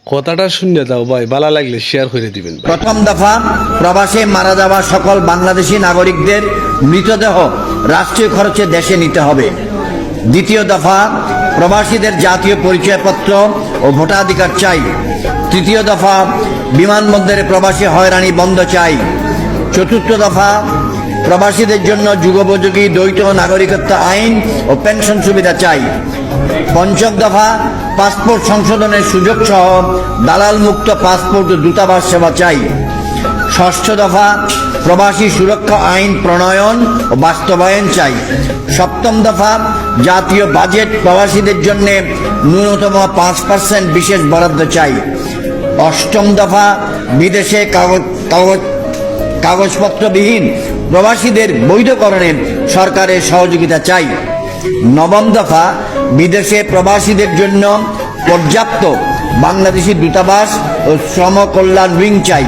কথাটা শুনে দাও ভাই, ভালো লাগলে শেয়ার করে দিবেন ভাই। প্রথম দফা, প্রবাসে মারা যাওয়া সকল বাংলাদেশি নাগরিকদের মৃতদেহ রাষ্ট্রীয় খরচে দেশে নিতে হবে। দ্বিতীয় দফা, প্রবাসীদের জাতীয় পরিচয়পত্র ও ভোটাধিকার চাই। তৃতীয় দফা, বিমানবন্দরে প্রবাসী হয়রানি বন্ধ চাই। চতুর্থ দফা, প্রবাসীদের জন্য যুগোপযোগী দ্বৈত নাগরিকত্ব আইন ও পেনশন সুবিধা চাই। পঞ্চম দফা, পাসপোর্ট সংশোধনের সুযোগ সহ দালাল মুক্ত পাসপোর্ট ও দূতাবাস সেবা চাই। ষষ্ঠ দফা, প্রবাসী সুরক্ষা আইন প্রণয়ন ও বাস্তবায়ন চাই। সপ্তম দফা, জাতীয় বাজেট প্রবাসীদের জন্য ন্যূনতম 5% বিশেষ বরাদ্দ চাই। অষ্টম দফা, বিদেশে কাগজপত্রবিহীন প্রবাসীদের বৈধকরণে সরকারের সহযোগিতা চাই। নবম দফা, বিদেশে প্রবাসীদের জন্য পর্যাপ্ত বাংলাদেশি দূতাবাস ও শ্রম কল্যাণ উইং চাই।